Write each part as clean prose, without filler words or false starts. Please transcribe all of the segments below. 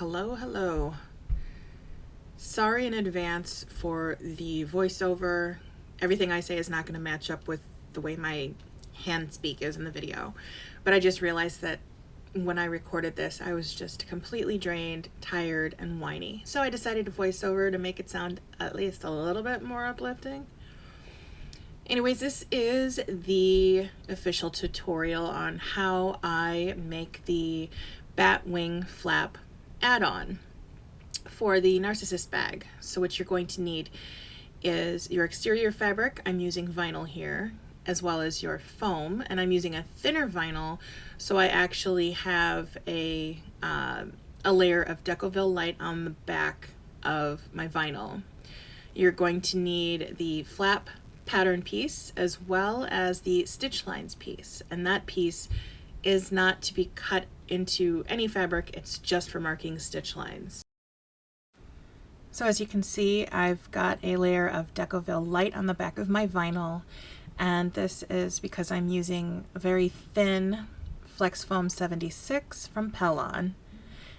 Hello, hello. Sorry in advance for the voiceover. Everything I say is not going to match up with the way my hand speak is in the video. But I just realized that when I recorded this, I was just completely drained, tired, and whiny. So I decided to voice over to make it sound at least a little bit more uplifting. Anyways, this is the official tutorial on how I make the Batwing flap add-on for the Narcissist bag. So what you're going to need is your exterior fabric. I'm using vinyl here, as well as your foam, and I'm using a thinner vinyl, so I actually have a layer of Decoville light on the back of my vinyl. You're going to need the flap pattern piece as well as the stitch lines piece, and that piece is not to be cut into any fabric, it's just for marking stitch lines. So as you can see, I've got a layer of Decoville light on the back of my vinyl, and this is because I'm using a very thin Flex Foam 76 from Pellon,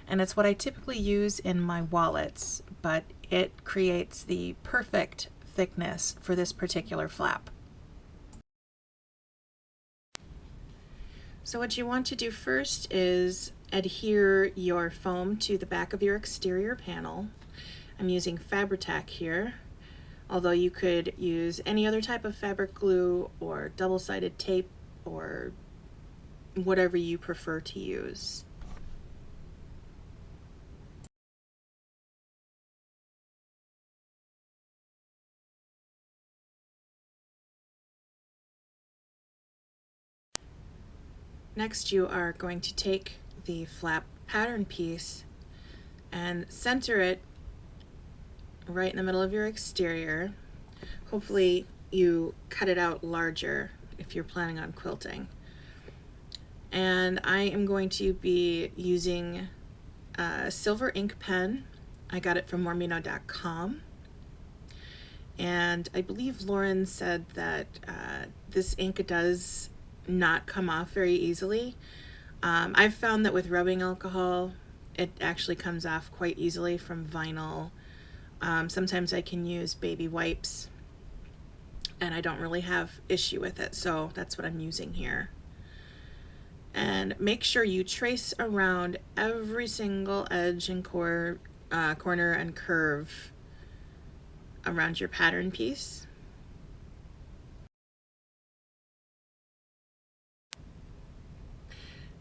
and it's what I typically use in my wallets, but it creates the perfect thickness for this particular flap. So what you want to do first is adhere your foam to the back of your exterior panel. I'm using Fabri-Tac here, although you could use any other type of fabric glue or double-sided tape or whatever you prefer to use. Next, you are going to take the flap pattern piece and center it right in the middle of your exterior. Hopefully you cut it out larger if you're planning on quilting. And I am going to be using a silver ink pen. I got it from mormino.com. And I believe Lauren said that this ink does not come off very easily. I've found that with rubbing alcohol, it actually comes off quite easily from vinyl. Sometimes I can use baby wipes and I don't really have issue with it, so that's what I'm using here. And make sure you trace around every single edge and corner and curve around your pattern piece.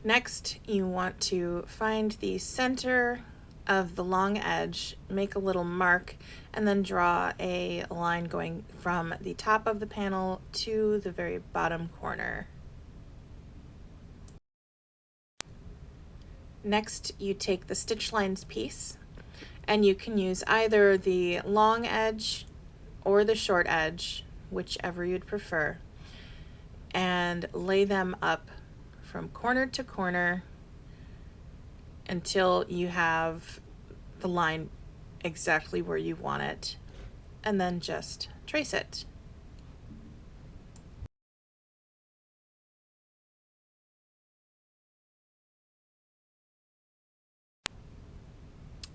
Next, you want to find the center of the long edge, make a little mark, and then draw a line going from the top of the panel to the very bottom corner. Next, you take the stitch lines piece, and you can use either the long edge or the short edge, whichever you'd prefer, and lay them up from corner to corner until you have the line exactly where you want it, and then just trace it.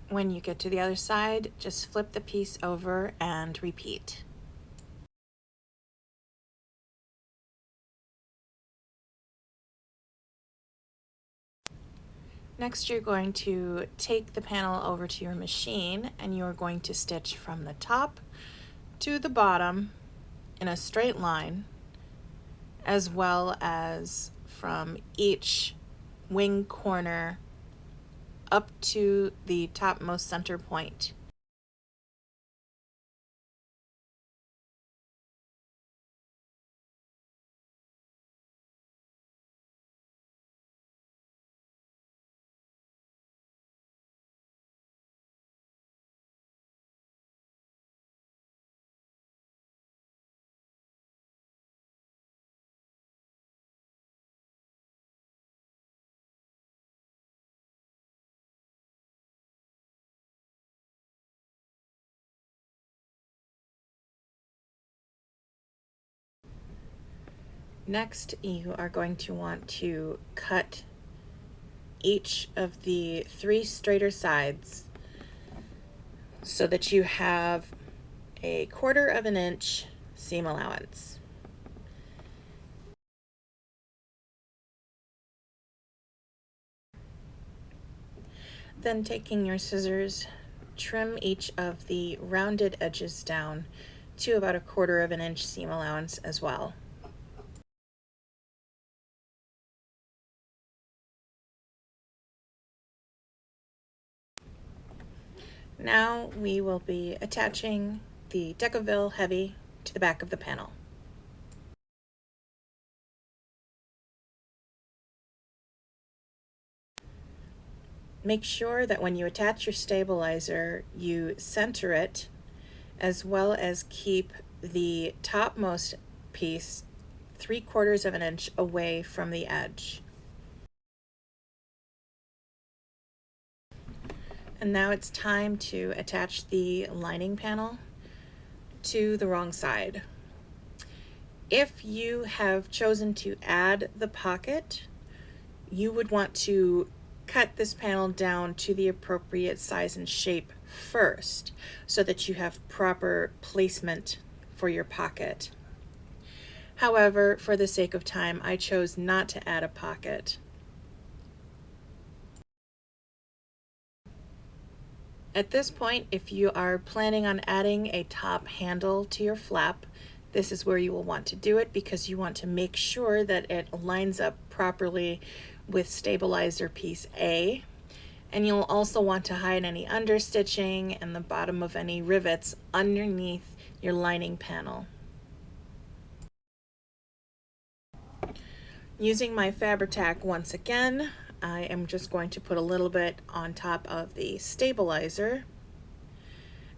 When you get to the other side, just flip the piece over and repeat. Next, you're going to take the panel over to your machine and you're going to stitch from the top to the bottom in a straight line, as well as from each wing corner up to the topmost center point. Next, you are going to want to cut each of the 3 straighter sides so that you have a 1/4 of an inch seam allowance. Then taking your scissors, trim each of the rounded edges down to about a 1/4 of an inch seam allowance as well. Now we will be attaching the Decoville Heavy to the back of the panel. Make sure that when you attach your stabilizer, you center it, as well as keep the topmost piece 3/4 of an inch away from the edge. And now it's time to attach the lining panel to the wrong side. If you have chosen to add the pocket, you would want to cut this panel down to the appropriate size and shape first so that you have proper placement for your pocket. However, for the sake of time, I chose not to add a pocket. At this point, if you are planning on adding a top handle to your flap, this is where you will want to do it because you want to make sure that it lines up properly with stabilizer piece A. And you'll also want to hide any understitching and the bottom of any rivets underneath your lining panel. Using my Fabri-Tac once again, I am just going to put a little bit on top of the stabilizer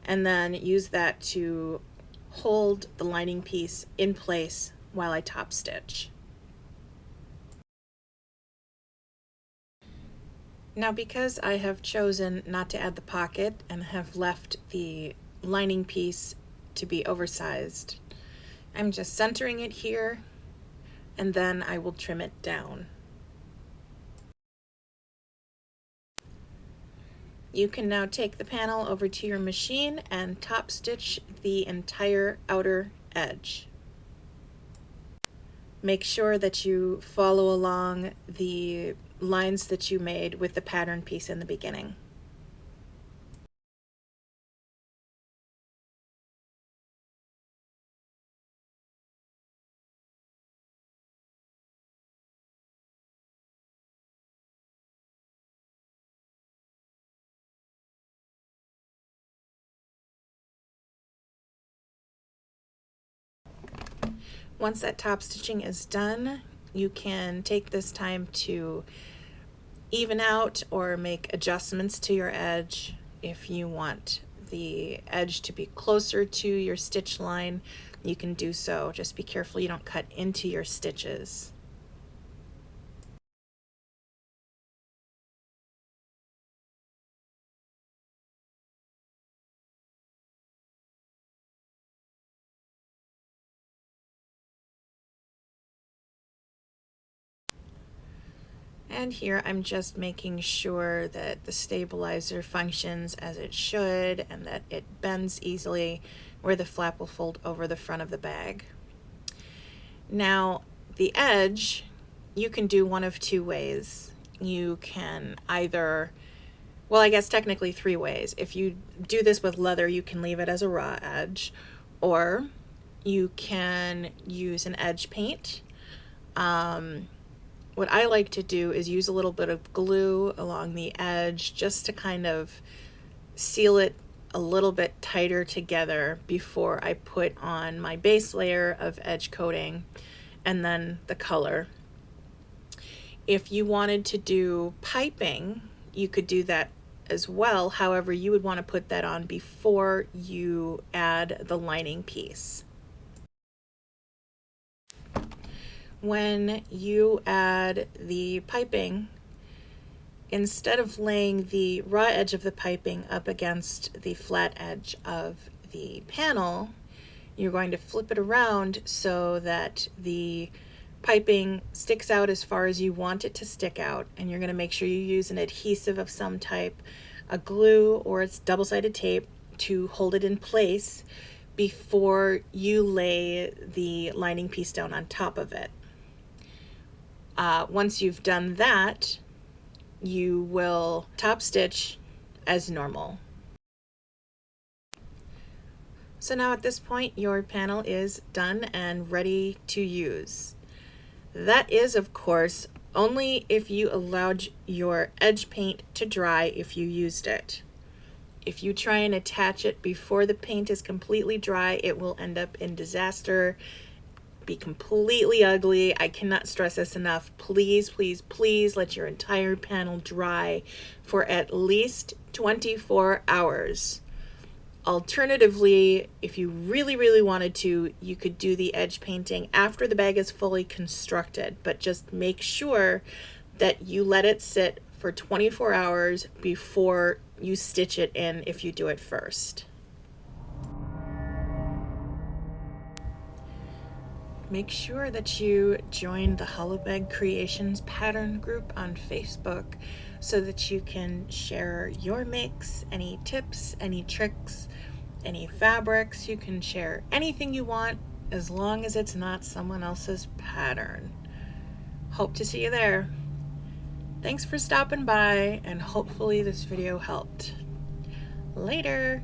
and then use that to hold the lining piece in place while I top stitch. Now, because I have chosen not to add the pocket and have left the lining piece to be oversized, I'm just centering it here and then I will trim it down. You can now take the panel over to your machine and top stitch the entire outer edge. Make sure that you follow along the lines that you made with the pattern piece in the beginning. Once that top stitching is done, you can take this time to even out or make adjustments to your edge. If you want the edge to be closer to your stitch line, you can do so. Just be careful you don't cut into your stitches. And here I'm just making sure that the stabilizer functions as it should and that it bends easily where the flap will fold over the front of the bag. Now, the edge, you can do one of 2 ways. You can either, well, I guess technically 3 ways. If you do this with leather, you can leave it as a raw edge, or you can use an edge paint. What I like to do is use a little bit of glue along the edge just to kind of seal it a little bit tighter together before I put on my base layer of edge coating and then the color. If you wanted to do piping, you could do that as well. However, you would want to put that on before you add the lining piece. When you add the piping, instead of laying the raw edge of the piping up against the flat edge of the panel, you're going to flip it around so that the piping sticks out as far as you want it to stick out, and you're going to make sure you use an adhesive of some type, a glue or it's double-sided tape, to hold it in place before you lay the lining piece down on top of it. Once you've done that, you will top stitch as normal. So now at this point, your panel is done and ready to use. That is, of course, only if you allowed your edge paint to dry if you used it. If you try and attach it before the paint is completely dry, it will end up in disaster, be completely ugly. I cannot stress this enough. Please, please, please let your entire panel dry for at least 24 hours. Alternatively, if you really, really wanted to, you could do the edge painting after the bag is fully constructed, but just make sure that you let it sit for 24 hours before you stitch it in if you do it first. Make sure that you join the Hollow Bag Creations pattern group on Facebook so that you can share your makes, any tips, any tricks, any fabrics. You can share anything you want as long as it's not someone else's pattern. Hope to see you there. Thanks for stopping by, and hopefully this video helped. Later.